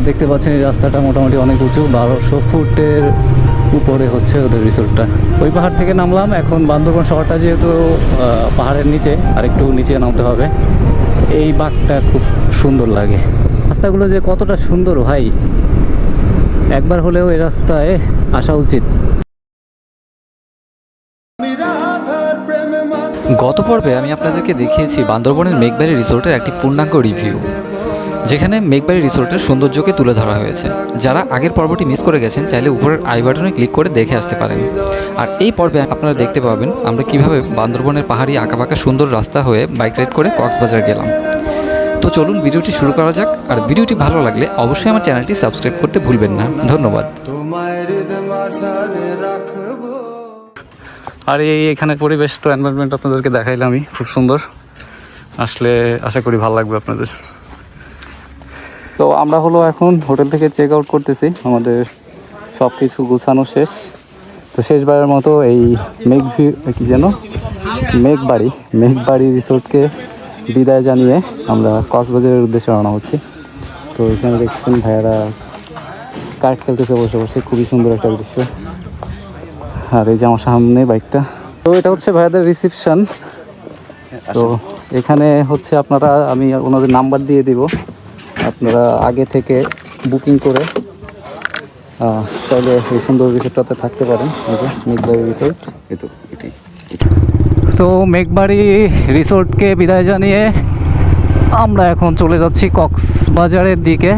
দেখতে পাচ্ছেন এই রাস্তাটা মোটামুটি অনেক উঁচু, 1200 ফুটের উপরে হচ্ছে ওদের রিসোর্টটা। ওই পাহাড় থেকে নামলাম। এখন বান্দরবান শহরটা যেহেতু পাহাড়ের নিচে, আর একটু নিচে নামতে হবে। এই বাঁকটা খুব সুন্দর লাগে। রাস্তাগুলো যে কতটা সুন্দর ভাই, একবার হলেও এই রাস্তায় আসা উচিত। গত পর্বে আমি আপনাদেরকে দেখিয়েছি বান্দরবনের মেঘবাড়ি রিসোর্টের একটি পূর্ণাঙ্গ রিভিউ, যেখানে মেঘবাড়ি রিসোর্টের সৌন্দর্যকে তুলে ধরা হয়েছে। যারা আগের পর্বটি মিস করে গেছেন চাইলে উপরের আই বাটনে ক্লিক করে দেখে আসতে পারেন। আর এই পর্বে আপনারা দেখতে পাবেন আমরা কিভাবে বান্দরবনের পাহাড়ি আঁকাবাঁকা সুন্দর রাস্তা হয়ে বাইক রাইড করে কক্সবাজার গেলাম। তো চলুন ভিডিওটি শুরু করা যাক। আর ভিডিওটি ভালো লাগলে অবশ্যই আমার চ্যানেলটি সাবস্ক্রাইব করতে ভুলবেন না। ধন্যবাদ। আর এখানের পরিবেশ তো এনভায়রনমেন্ট আপনাদেরকে দেখাইলামই, খুব সুন্দর। আসলে আশা করি ভালো লাগবে আপনাদের। তো আমরা হলো এখন হোটেল থেকে চেক আউট করতেছি, আমাদের সব কিছু গুছানো শেষ। তো শেষবারের মতো এই মেঘবাড়ি রিসোর্টকে বিদায় জানিয়ে আমরা কক্সবাজারের উদ্দেশ্যে রওনা হচ্ছি। তো এখানে দেখছেন ভাইয়ারা কার্ড খেলতেছে বসে বসে, খুবই সুন্দর একটা দৃশ্য। আর এই যে আমার সামনে বাইকটা, তো এটা হচ্ছে ভাইয়াদের রিসেপশন। তো এখানে হচ্ছে আমি ওনাদের নাম্বার দিয়ে দিব, আপনারা আগে থেকে বুকিং করে তাহলে এই সুন্দর রিসোর্টটাতে থাকতে পারেন। মেঘবাড়ি রিসোর্ট। তো মেঘবাড়ি রিসোর্টকে বিদায় জানিয়ে আমরা এখন চলে যাচ্ছি কক্সবাজারের দিকে।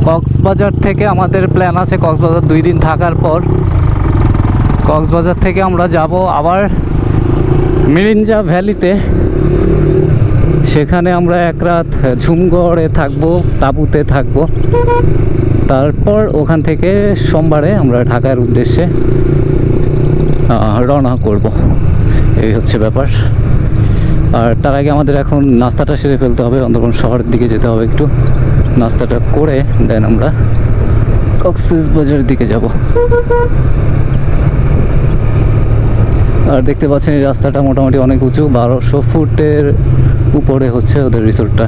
কক্সবাজার থেকে আমাদের প্ল্যান আছে কক্সবাজার 2 দিন থাকার পর কক্সবাজার থেকে আমরা যাব আবার মিরিঞ্জা ভ্যালিতে। সেখানে আমরা এক রাত ঝুমগড়ে থাকবো, তাঁবুতে থাকবো। তারপর ওখান থেকে সোমবারে আমরা ঢাকার উদ্দেশ্যে রওনা করব। এই হচ্ছে ব্যাপার। আর তার আগে আমাদের এখন নাস্তাটা সেরে ফেলতে হবে, বান্দরবান শহরের দিকে যেতে হবে একটু। নাস্তাটা করে দেন আমরা কক্সবাজারের দিকে যাব। আর দেখতে পাচ্ছেন এই রাস্তাটা মোটামুটি অনেক উঁচু, 1200 ফুটের উপরে হচ্ছে ওদের রিসোর্টটা।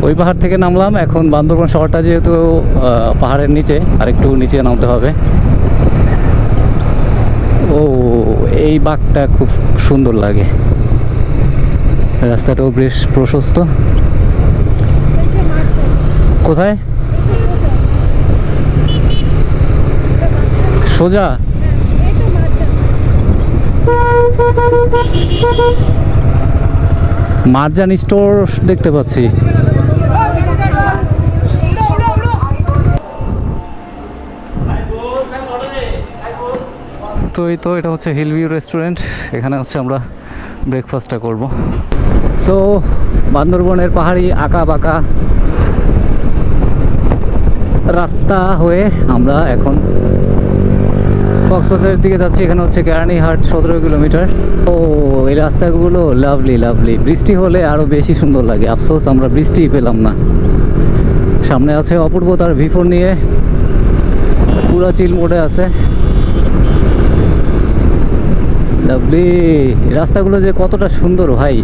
ওই পাহাড় থেকে নামলাম। এখন বান্দরবান শহরটা যেহেতু পাহাড়ের নিচে, আর একটু নিচে নামতে হবে। ও এই বাঁকটা খুব সুন্দর লাগে, রাস্তাটাও বেশ প্রশস্ত। কোথায়? সোজা? মার্জান স্টোর দেখতে পাচ্ছি। তো এই তো এটা হচ্ছে হিল ভিউ রেস্টুরেন্ট, এখানে হচ্ছে আমরা ব্রেকফাস্টটা করব। সো বান্দরবনের পাহাড়ি আঁকা বাঁকা রাস্তা হয়ে আমরা এখন কক্সবাজারের দিকে যাচ্ছি। এখানে হচ্ছে কেরানীহাট 17 কিলোমিটার। ও এই রাস্তাগুলো লাভলি লাভলি, বৃষ্টি হলে আরও বেশি সুন্দর লাগে। আফসোস আমরা বৃষ্টি পেলাম না। সামনে আছে অপূর্ব তার V4 নিয়ে, পুরা চিল মোডে আছে। লাভলি, রাস্তাগুলো যে কতটা সুন্দর ভাই,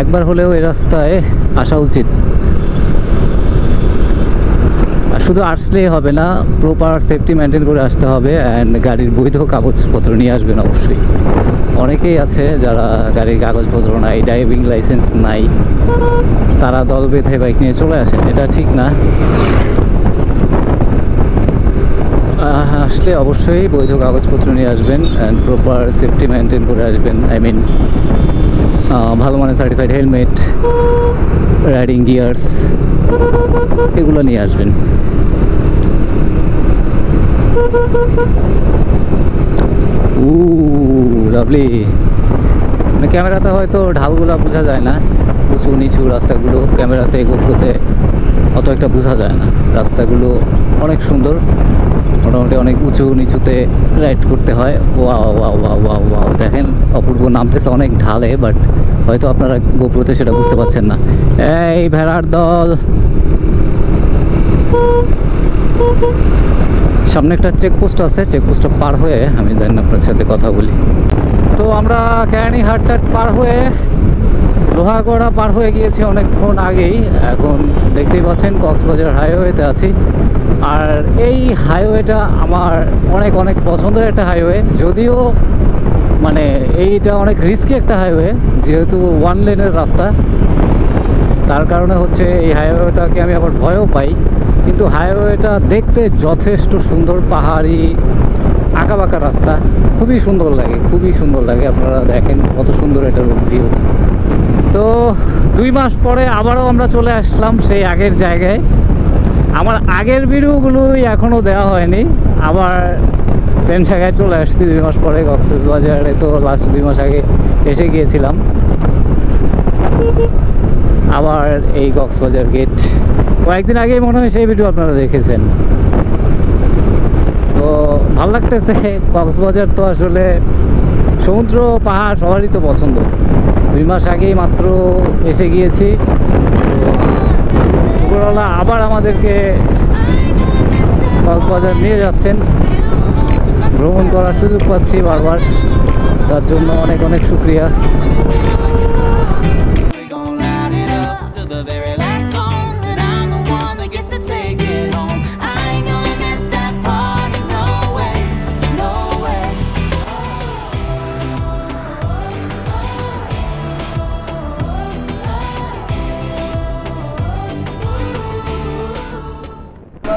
একবার হলেও এই রাস্তায় আসা উচিত। আর শুধু আসলেই হবে না, প্রপার সেফটি মেনটেন করে আসতে হবে। অ্যান্ড গাড়ির বৈধ কাগজপত্র নিয়ে আসবেন অবশ্যই। অনেকেই আছে যারা গাড়ির কাগজপত্র নাই, ড্রাইভিং লাইসেন্স নাই, তারা দল বেঁধে বাইক নিয়ে চলে আসেন। এটা ঠিক না। আসলে অবশ্যই বৈধ কাগজপত্র নিয়ে আসবেন অ্যান্ড প্রপার সেফটি মেনটেন করে আসবেন। ভালো মানের সার্টিফাইড হেলমেট, রাইডিং গিয়ার্স এগুলো নিয়ে আসবেন। লাভলি। মানে ক্যামেরাতে হয়তো ঢালগুলো বোঝা যায় না, উঁচু নিচু রাস্তাগুলো ক্যামেরাতে গোপ্রোতে অত একটা বোঝা যায় না। রাস্তাগুলো অনেক সুন্দর, মোটামুটি অনেক উঁচু নিচুতে রাইড করতে হয়। Wow wow wow wow wow, দেখেন অপূর্ব নামতেছে অনেক ঢালে, বাট হয়তো আপনারা গোপ্রোতে সেটা বুঝতে পারছেন না। এই ভেড়ার দল সামনে একটা চেকপোস্ট আছে, চেকপোস্টটা পার হয়ে আমি দেন আপনার সাথে কথা বলি। তো আমরা কেরানীহাট পার হয়ে লোহাগড়া পার হয়ে গিয়েছি অনেকক্ষণ আগেই। এখন দেখতেই পাচ্ছেন কক্সবাজার হাইওয়েতে আছি। আর এই হাইওয়েটা আমার অনেক অনেক পছন্দের একটা হাইওয়ে, যদিও মানে এইটা অনেক রিস্কি একটা হাইওয়ে, যেহেতু ওয়ান লেনের রাস্তা। তার কারণে হচ্ছে এই হাইওয়েটাকে আমি আবার ভয়ও পাই, কিন্তু হাইওয়েটা দেখতে যথেষ্ট সুন্দর। পাহাড়ি আঁকাবাঁকা রাস্তা, খুবই সুন্দর লাগে, খুবই সুন্দর লাগে। আপনারা দেখেন কত সুন্দর এটা রোড ভিউ। তো 2 মাস পরে আবারও আমরা চলে আসলাম সেই আগের জায়গায়। আমার আগের ভিডিওগুলোই এখনও দেওয়া হয়নি, আবার সেম জায়গায় চলে আসছি 2 মাস পরে। কক্সবাজারে তো লাস্ট 2 মাস আগে এসে গিয়েছিলাম। আবার এই কক্সবাজার গেট কয়েকদিন আগেই মনে হয় সেই ভিডিও আপনারা দেখেছেন। তো ভালো লাগতেছে। কক্সবাজার তো আসলে সমুদ্র পাহাড় সবারই তো পছন্দ। 2 মাস আগেই মাত্র এসে গিয়েছি। উপরওয়ালা আবার আমাদেরকে কক্সবাজার নিয়ে যাচ্ছেন, ভ্রমণ করার সুযোগ পাচ্ছি বারবার, তার জন্য অনেক অনেক শুকরিয়া।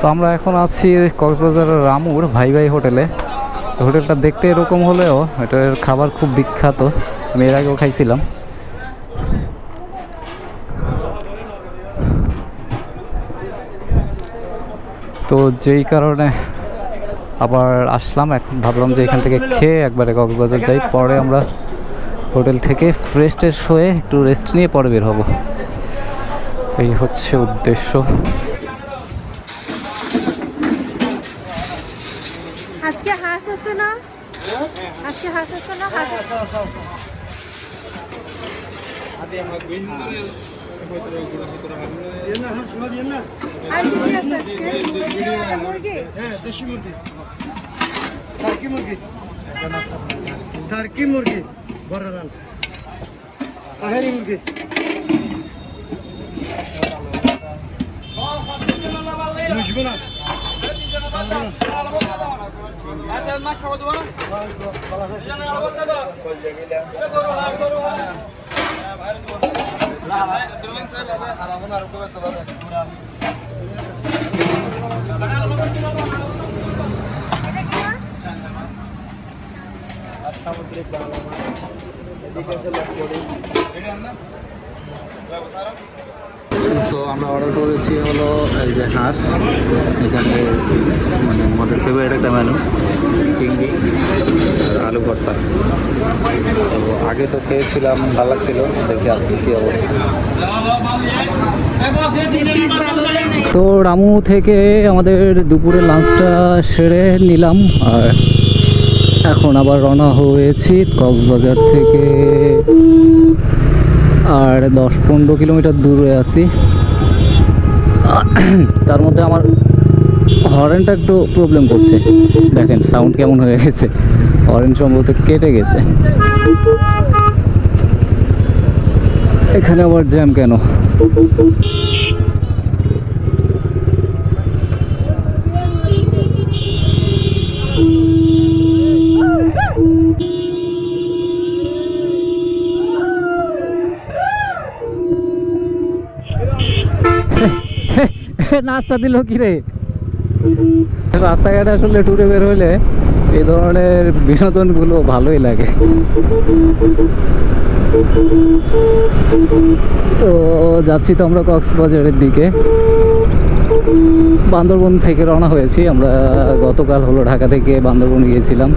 তো আমরা এখন আছি কক্সবাজারের রামুর ভাই ভাই হোটেলে। হোটেলটা দেখতে এরকম হলেও এটার খাবার খুব বিখ্যাত, আমি এর আগেও খাইছিলাম। তো যেই কারণে আবার আসলাম, এখন ভাবলাম যে এখান থেকে খেয়ে একবারে কক্সবাজার যাই, পরে আমরা হোটেল থেকে ফ্রেশ ট্রেশ হয়ে একটু রেস্ট নিয়ে পরে বের হব, এই হচ্ছে উদ্দেশ্য। আজকে হাঁস আছে না? আজকে হাঁস আছে না? হাঁস আর কি কি আছে আজকে? মুরগি? হ্যাঁ, দেশি মুরগি, টার্কি মুরগি, টার্কি মুরগি, বড় রান, পাহাড়ি মুরগি। বুঝবো না সো আমরা অর্ডার করেছি হলো এই যে হাঁস, এখানে মানে আমাদের ফেভারিট একটা মেনু, চিংড়ি আর আলু ভর্তা। তো আগে তো খেয়েছিলাম, ভালো লাগছিল, দেখি আজকে কী অবস্থা। তো রামু থেকে আমাদের দুপুরে লাঞ্চটা সেরে নিলাম, আর এখন আবার রওনা হয়েছি কক্সবাজার থেকে। আর 10-15 কিলোমিটার দূরে আছি। তার মধ্যে আমার হর্নটা একটু প্রবলেম করছে, দেখেন সাউন্ড কেমন হয়ে গেছে, হর্ন সম্ভবত কেটে গেছে। এখানে আবার জ্যাম কেন? নাস্তা দিল কি রে? রাস্তাঘাটে আসলে ট্যুরে বের হইলে এই ধরনের বিনোদনগুলো ভালোই লাগে। তো যাচ্ছি তো আমরা কক্সবাজারের দিকে। বান্দরবন থেকে রওনা হয়েছি আমরা, গতকাল হলো ঢাকা থেকে বান্দরবন গিয়েছিলাম।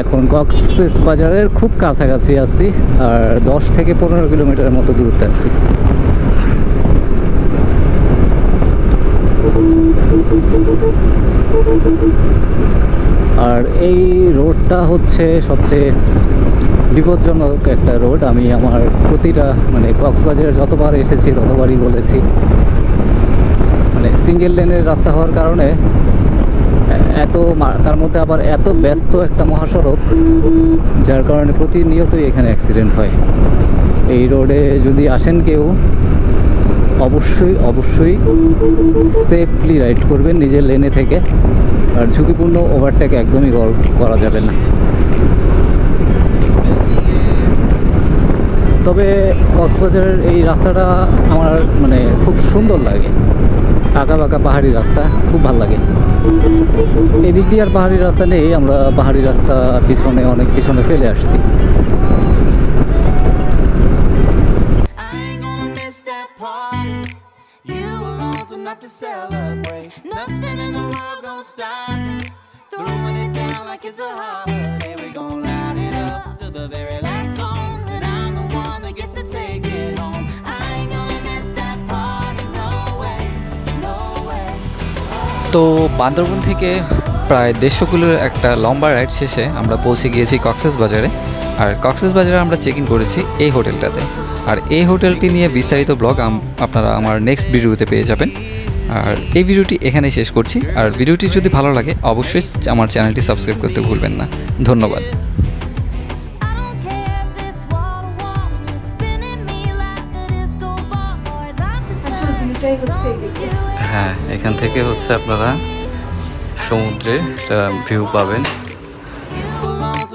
এখন কক্সবাজারের খুব কাছাকাছি আছি, আর 10 থেকে 15 কিলোমিটারের মতো দূরত্বে আছি। আর এই রোডটা হচ্ছে সবচেয়ে বিপজ্জনক একটা রোড। আমি আমার প্রতিটা মানে কক্সবাজারে যতবার এসেছি ততবারই বলেছি, মানে সিঙ্গেল লেনের রাস্তা হওয়ার কারণে তার মধ্যে আবার এত ব্যস্ত একটা মহাসড়ক, যার কারণে প্রতিনিয়তই এখানে অ্যাক্সিডেন্ট হয়। এই রোডে যদি আসেন কেউ, অবশ্যই সেফলি রাইড করবেন নিজের লেনে থেকে, আর ঝুঁকিপূর্ণ ওভারটেক একদমই করা যাবে না। তবে কক্সবাজারের এই রাস্তাটা আমার মানে খুব সুন্দর লাগে, আঁকা বাঁকা পাহাড়ি রাস্তা, খুব ভালো লাগে। এদিক দিয়ে আর পাহাড়ি রাস্তা নেই, আমরা পাহাড়ি রাস্তা অনেক পিছনে ফেলে আসছি। Enough to celebrate. Nothing in the world gonna stop me. Throwing it down like it's a holiday. We gon' light it up to the very last song. And I'm the one that gets to take it home. I ain't gonna miss that party, no way, no way. তো বান্দরবন থেকে প্রায় 150 কিলোর একটা লম্বা ride শেষে আমরা পৌঁছে গিয়েছি কক্সবাজারে। আর কক্সবাজারে আমরা চেক ইন করেছি এই হোটেলটাতে। আর এই হোটেলটি নিয়ে বিস্তারিত ব্লগ আপনারা আমার নেক্সট ভিডিওতে পেয়ে যাবেন। আর এই ভিডিওটি এখানেই শেষ করছি। আর ভিডিওটি যদি ভালো লাগে অবশ্যই আমার চ্যানেলটি সাবস্ক্রাইব করতে ভুলবেন না। ধন্যবাদ। I don't care if it's wall to wall. You're spinning me like a disco ball. Boys, I can tell হ্যাঁ, এখান থেকে হচ্ছে আপনারা সমুদ্রের একটা ভিউ পাবেন।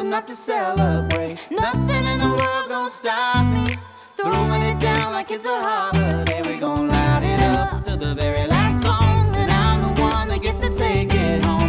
enough to celebrate. Nothing in the world gonna stop me. Throwing it down like it's a holiday. We gon' light it up to the very last song. And I'm the one that gets to take it home.